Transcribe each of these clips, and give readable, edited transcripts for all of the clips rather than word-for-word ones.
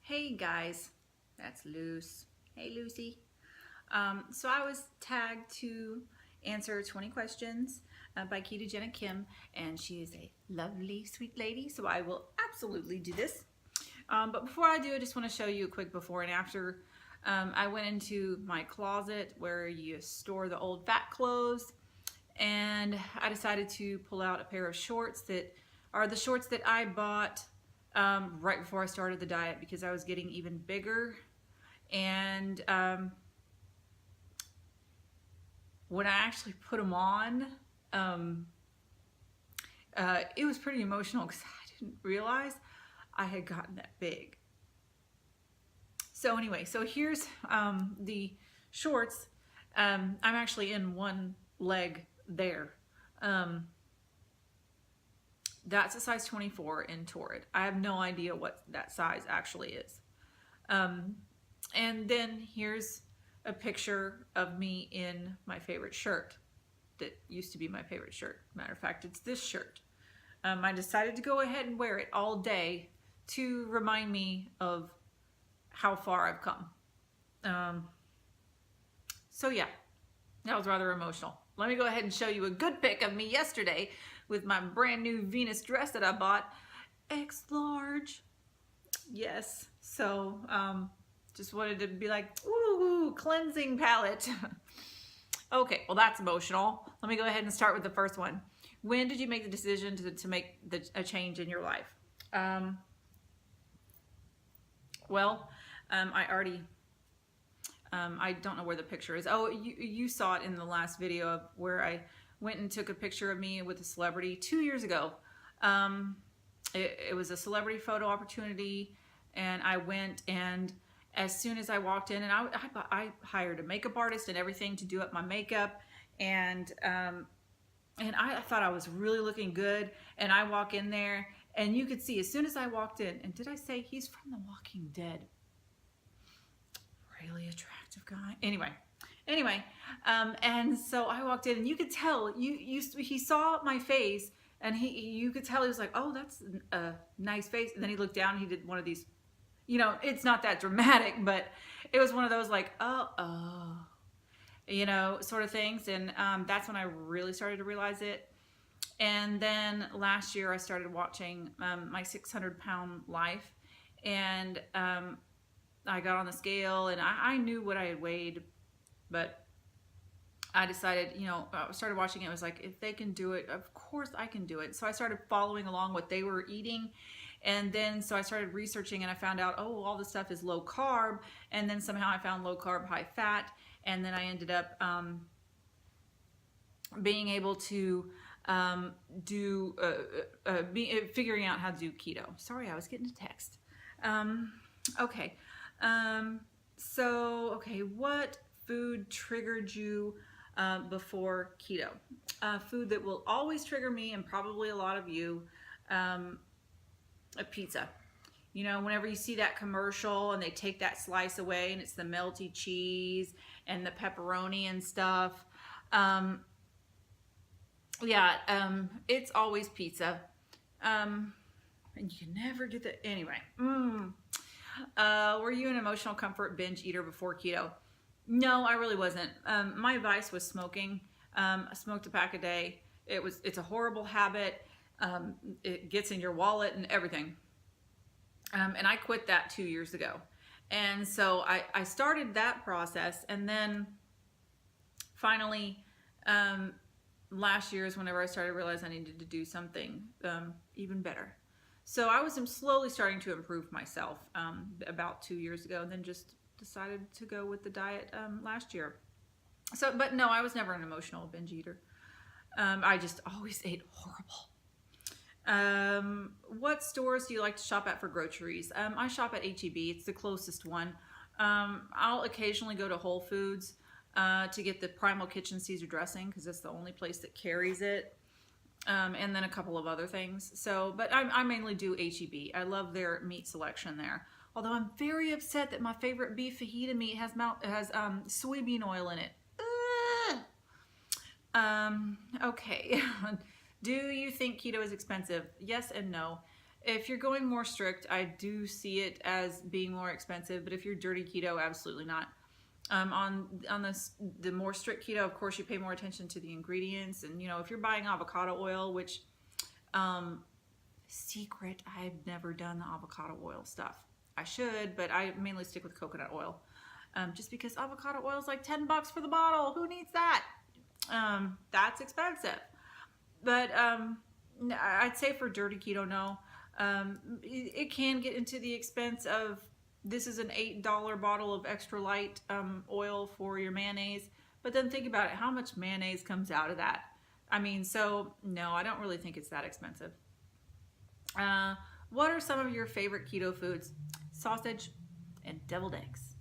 Hey guys, that's Luce. Hey Lucy. So I was tagged to answer 20 questions by Ketogenic Kim, and she is a lovely, sweet lady, so I will absolutely do this. But before I do, I just want to show you a quick before and after. I went into my closet where you store the old fat clothes, and I decided to pull out a pair of shorts that are the shorts that I bought right before I started the diet because I was getting even bigger. And when I actually put them on, it was pretty emotional because I didn't realize I had gotten that big. So anyway, so here's the shorts. I'm actually in one leg there. That's a size 24 in Torrid. I have no idea what that size actually is. And then here's a picture of me in my favorite shirt that used to be my favorite shirt. Matter of fact, it's this shirt. I decided to go ahead and wear it all day to remind me of how far I've come. So yeah, that was rather emotional. Let me go ahead and show you a good pic of me yesterday with my brand new Venus dress that I bought, X large. Yes, so just wanted to be like, ooh, cleansing palette. Okay, well that's emotional. Let me go ahead and start with the first one. When did you make the decision to make a change in your life? I already, I don't know where the picture is. Oh, you saw it in the last video of where I went and took a picture of me with a celebrity 2 years ago. It was a celebrity photo opportunity, and I went, and as soon as I walked in, and I hired a makeup artist and everything to do up my makeup, and I thought I was really looking good, and I walk in there, and you could see as soon as I walked in, and did I say he's from The Walking Dead? Really attractive guy. Anyway, and so I walked in, and you could tell he saw my face, and you could tell he was like, oh, that's a nice face, and then he looked down and he did one of these, it's not that dramatic, but it was one of those like, oh, sort of things. And that's when I really started to realize it. And then last year I started watching my 600-pound life, and I got on the scale, and I knew what I had weighed, but I decided, I started watching it. It was like, if they can do it, of course I can do it. So I started following along what they were eating. And then, so I started researching, and I found out, oh, all this stuff is low carb. And then somehow I found low carb, high fat. And then I ended up being able to figuring out how to do keto. Sorry, I was getting a text. Okay. Okay, what food triggered you before keto? Food that will always trigger me, and probably a lot of you, a pizza. Whenever you see that commercial and they take that slice away and it's the melty cheese and the pepperoni and stuff. It's always pizza. And you can never get that. Anyway. Were you an emotional comfort binge eater before keto? No, I really wasn't. My vice was smoking. I smoked a pack a day. It's a horrible habit. It gets in your wallet and everything. And I quit that 2 years ago. And so I started that process, and then finally, last year is whenever I started to realize I needed to do something even better. So I was slowly starting to improve myself about 2 years ago, and then just decided to go with the diet last year. So, but no, I was never an emotional binge eater. I just always ate horrible. What stores do you like to shop at for groceries? I shop at H-E-B. It's the closest one. I'll occasionally go to Whole Foods to get the Primal Kitchen Caesar dressing, because that's the only place that carries it. And then a couple of other things. So, but I mainly do H-E-B. I love their meat selection there. Although I'm very upset that my favorite beef fajita meat has soybean oil in it. Okay. Do you think keto is expensive? Yes and no. if you're going more strict, I do see it as being more expensive. But if you're dirty keto, absolutely not. On the more strict keto, of course, you pay more attention to the ingredients. And, if you're buying avocado oil, which, secret, I've never done the avocado oil stuff. I should, but I mainly stick with coconut oil. Just because avocado oil is like $10 for the bottle. Who needs that? That's expensive. But I'd say for dirty keto, no. It can get into the expense of, this is an $8 bottle of extra light oil for your mayonnaise. But then think about it. How much mayonnaise comes out of that? I mean, so no, I don't really think it's that expensive. What are some of your favorite keto foods? Sausage and deviled eggs.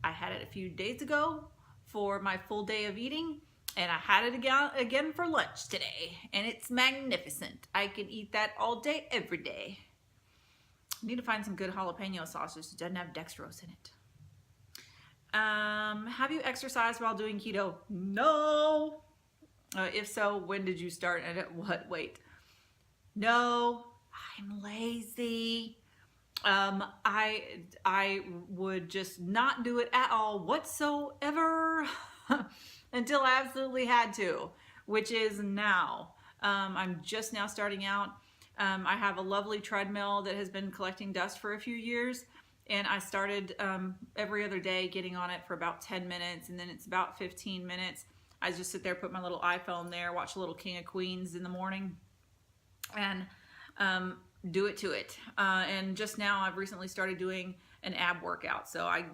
I had it a few days ago for my full day of eating, and I had it again for lunch today, and it's magnificent. I can eat that all day, every day. I need to find some good jalapeno sausage that doesn't have dextrose in it. Have you exercised while doing keto? No. If so, when did you start and at what weight? No, I'm lazy. I would just not do it at all whatsoever until I absolutely had to, which is now. I'm just now starting out. I have a lovely treadmill that has been collecting dust for a few years, and I started every other day getting on it for about 10 minutes, and then it's about 15 minutes. I just sit there, put my little iPhone there, watch a little King of Queens in the morning, and do it to it. And just now I've recently started doing an ab workout. So I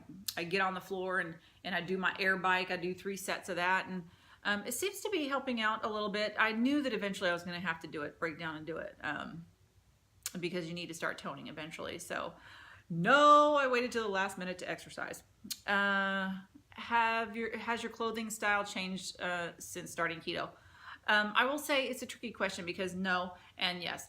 get on the floor and I do my air bike. I do 3 sets of that, and it seems to be helping out a little bit. I knew that eventually I was going to have to do it, break down and do it, because you need to start toning eventually. So no, I waited till the last minute to exercise. Has your clothing style changed since starting keto? I will say it's a tricky question, because no and yes.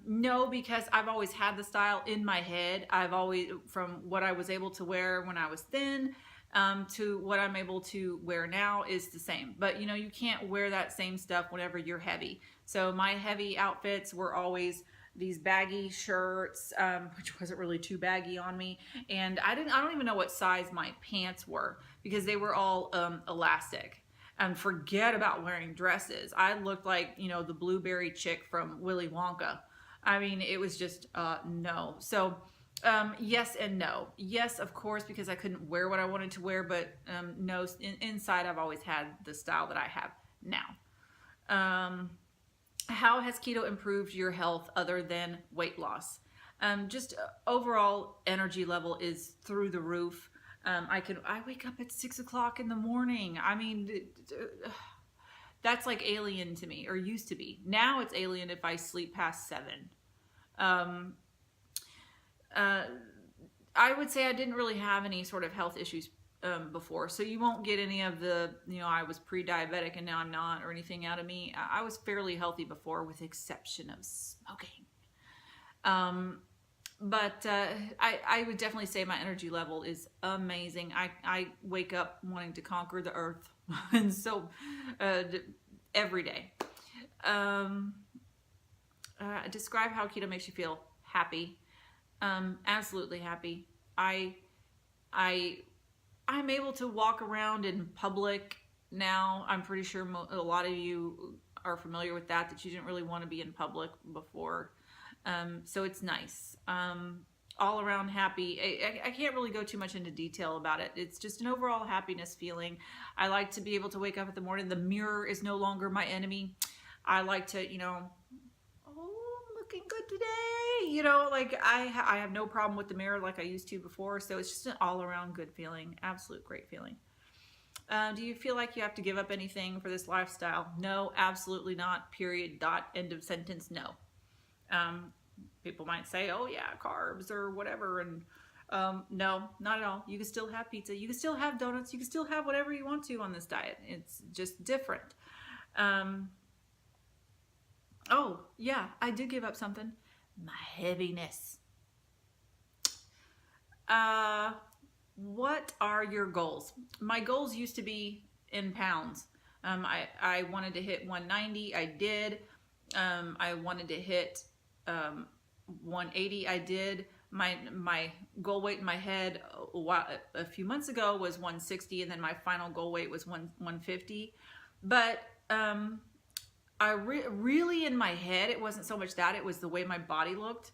No, because I've always had the style in my head. I've always, from what I was able to wear when I was thin to what I'm able to wear now, is the same. But you can't wear that same stuff whenever you're heavy. So my heavy outfits were always these baggy shirts, which wasn't really too baggy on me. And I don't even know what size my pants were, because they were all elastic. And forget about wearing dresses. I looked like, the blueberry chick from Willy Wonka. I mean, it was just, no. So, yes and no. Yes, of course, because I couldn't wear what I wanted to wear, but no, inside I've always had the style that I have now. How has keto improved your health other than weight loss? Just overall energy level is through the roof. I wake up at 6 o'clock in the morning. I mean, that's like alien to me, or used to be. Now it's alien if I sleep past 7. I would say I didn't really have any sort of health issues before, so you won't get any of the, I was pre-diabetic and now I'm not, or anything out of me. I was fairly healthy before, with the exception of smoking. But I would definitely say my energy level is amazing. I wake up wanting to conquer the earth, and so every day. Describe how keto makes you feel. Happy. Absolutely happy. I'm able to walk around in public now. I'm pretty sure a lot of you are familiar with that you didn't really want to be in public before. So it's nice. All around happy. I can't really go too much into detail about it. It's just an overall happiness feeling. I like to be able to wake up in the morning. The mirror is no longer my enemy. I like to, oh, I'm looking good today. Like I have no problem with the mirror like I used to before. So it's just an all around good feeling. Absolute great feeling. Do you feel like you have to give up anything for this lifestyle? No, absolutely not. Period. Dot. End of sentence. No. People might say, oh yeah, carbs or whatever. And no, not at all. You can still have pizza. You can still have donuts. You can still have whatever you want to on this diet. It's just different. Oh yeah, I do give up something. My heaviness. What are your goals? My goals used to be in pounds. I wanted to hit 190. I did. I wanted to hit 180. I did my goal weight in my head a few months ago was 160, and then my final goal weight was 150. But really in my head, it wasn't so much that, it was the way my body looked.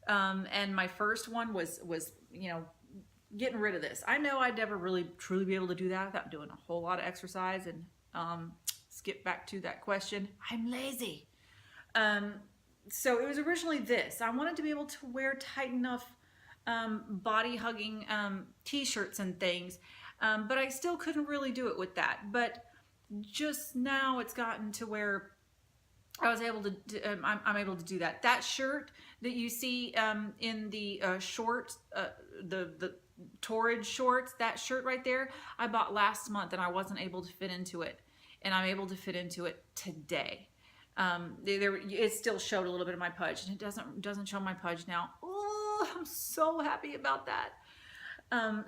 And my first one was getting rid of this. I know I'd never really truly be able to do that without doing a whole lot of exercise. And skip back to that question, I'm lazy. So it was originally this. I wanted to be able to wear tight enough body hugging t-shirts and things, but I still couldn't really do it with that. But just now it's gotten to where I was able to I'm able to do that. That shirt that you see in the shorts, the Torrid shorts, that shirt right there, I bought last month and I wasn't able to fit into it, and I'm able to fit into it today. It still showed a little bit of my pudge, and it doesn't show my pudge now. Oh, I'm so happy about that.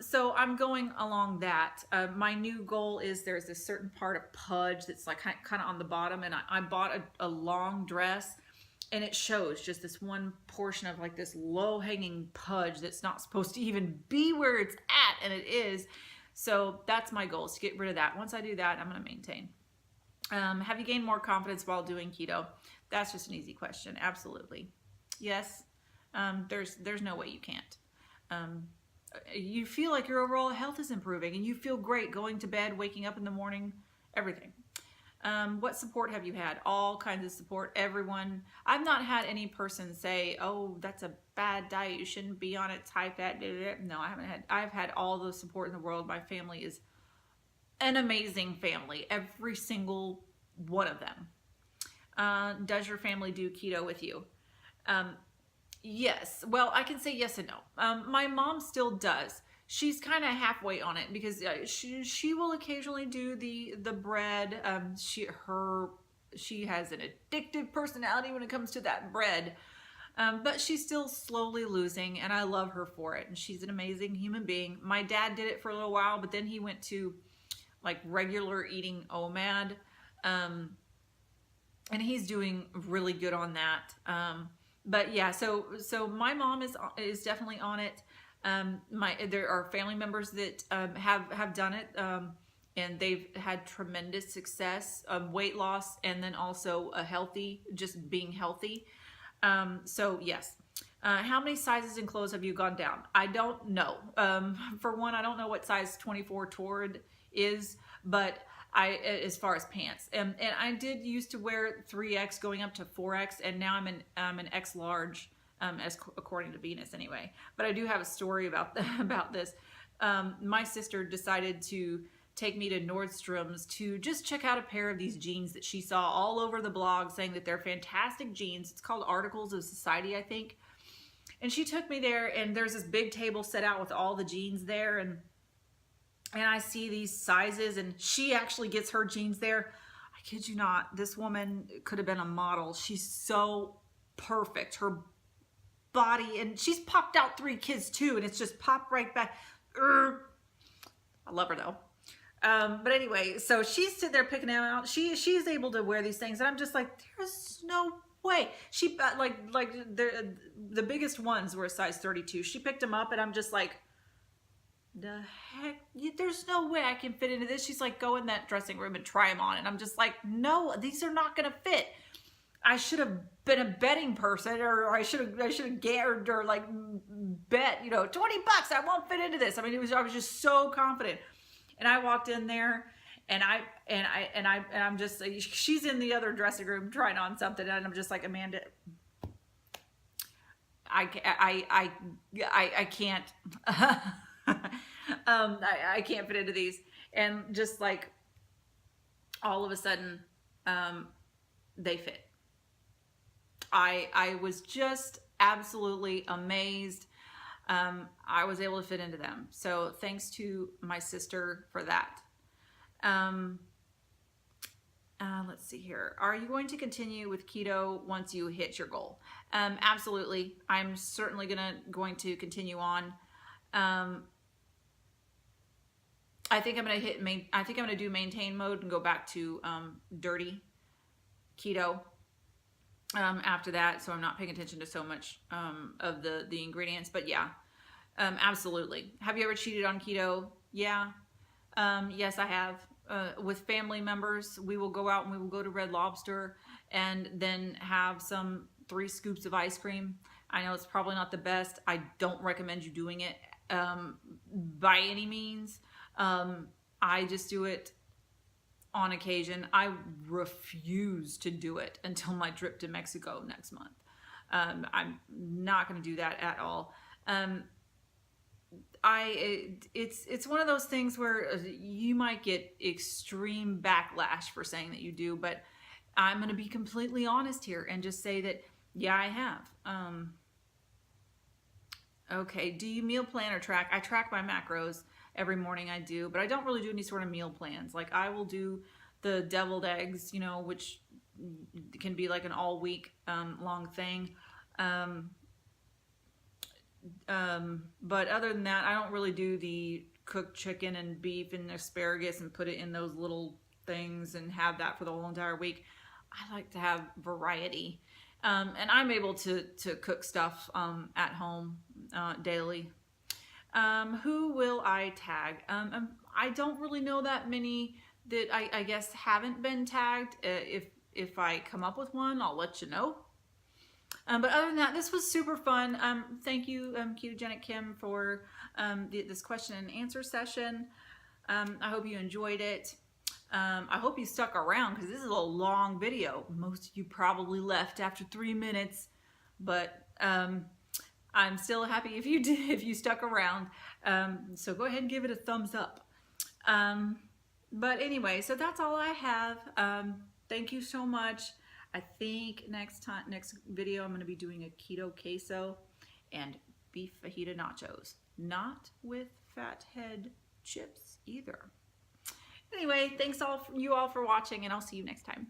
So I'm going along that. My new goal is there's this certain part of pudge that's like kind of on the bottom, and I bought a long dress, and it shows just this one portion of like this low hanging pudge that's not supposed to even be where it's at, and it is. So that's my goal, is to get rid of that. Once I do that, I'm going to maintain. Have you gained more confidence while doing keto? That's just an easy question. Absolutely. Yes. There's no way you can't. You feel like your overall health is improving, and you feel great going to bed, waking up in the morning, everything. What support have you had? All kinds of support, everyone. I've not had any person say, oh, that's a bad diet, you shouldn't be on it, it's high fat. No, I haven't had. I've had all the support in the world. My family is an amazing family, every single one of them. Does your family do keto with you? Yes. Well, I can say yes and no. My mom still does. She's kind of halfway on it, because she will occasionally do the bread. She has an addictive personality when it comes to that bread. But she's still slowly losing, and I love her for it. And she's an amazing human being. My dad did it for a little while, but then he went to like regular eating OMAD. And he's doing really good on that. But yeah, so my mom is definitely on it. There are family members that have done it, and they've had tremendous success, weight loss, and then also just being healthy. So yes. How many sizes in clothes have you gone down? I don't know. For one, I don't know what size 24 Torrid is, but as far as pants, and I did used to wear 3X going up to 4X, and now I'm an X large, according to Venus anyway. But I do have a story about this. My sister decided to take me to Nordstrom's to just check out a pair of these jeans that she saw all over the blog, saying that they're fantastic jeans. It's called Articles of Society, I think. And she took me there, and there's this big table set out with all the jeans there, and I see these sizes, and she actually gets her jeans there. I kid you not, this woman could have been a model. She's so perfect. Her body, and she's popped out 3 kids too, and it's just popped right back. I love her though. But anyway, so she's sitting there picking them out. She's able to wear these things, and I'm just like, there's no way. She like the biggest ones were a size 32. She picked them up, and I'm just like, the heck, there's no way I can fit into this. She's like, go in that dressing room and try them on. And I'm just like, no, these are not going to fit. I should have been a betting person, or I should have gared or like bet, $20, I won't fit into this. I mean, I was just so confident. And I walked in there, and I'm just, she's in the other dressing room trying on something, and I'm just like, Amanda, I can't. I can't fit into these. And just like all of a sudden, they fit. I was just absolutely amazed. I was able to fit into them. So thanks to my sister for that. Let's see here. Are you going to continue with keto once you hit your goal? Absolutely. I'm certainly going to continue on. I think I'm going to do maintain mode and go back to dirty keto. after that, so I'm not paying attention to so much of the ingredients. But yeah, absolutely. Have you ever cheated on keto? Yeah. Yes, I have. With family members, we will go out and we will go to Red Lobster and then have some 3 scoops of ice cream. I know it's probably not the best. I don't recommend you doing it by any means. I just do it on occasion. I refuse to do it until my trip to Mexico next month. I'm not going to do that at all. It's one of those things where you might get extreme backlash for saying that you do, but I'm going to be completely honest here and just say that yeah, I have. Okay, do you meal plan or track? I track my macros every morning. I do, but I don't really do any sort of meal plans. Like I will do the deviled eggs, you know, which can be like an all week long thing. But other than that, I don't really do the cooked chicken and beef and asparagus and put it in those little things and have that for the whole entire week. I like to have variety. And I'm able to cook stuff at home daily. Who will I tag? I don't really know that many that I guess haven't been tagged. If I come up with one, I'll let you know. But other than that, this was super fun. Thank you, Ketogenic Kim, for this question and answer session. I hope you enjoyed it. I hope you stuck around because this is a long video. Most of you probably left after 3 minutes, but I'm still happy if you did, if you stuck around. So go ahead and give it a thumbs up. But anyway, so that's all I have. Thank you so much. I think next video, I'm going to be doing a keto queso and beef fajita nachos, not with fathead chips either. Anyway, thanks you all for watching, and I'll see you next time.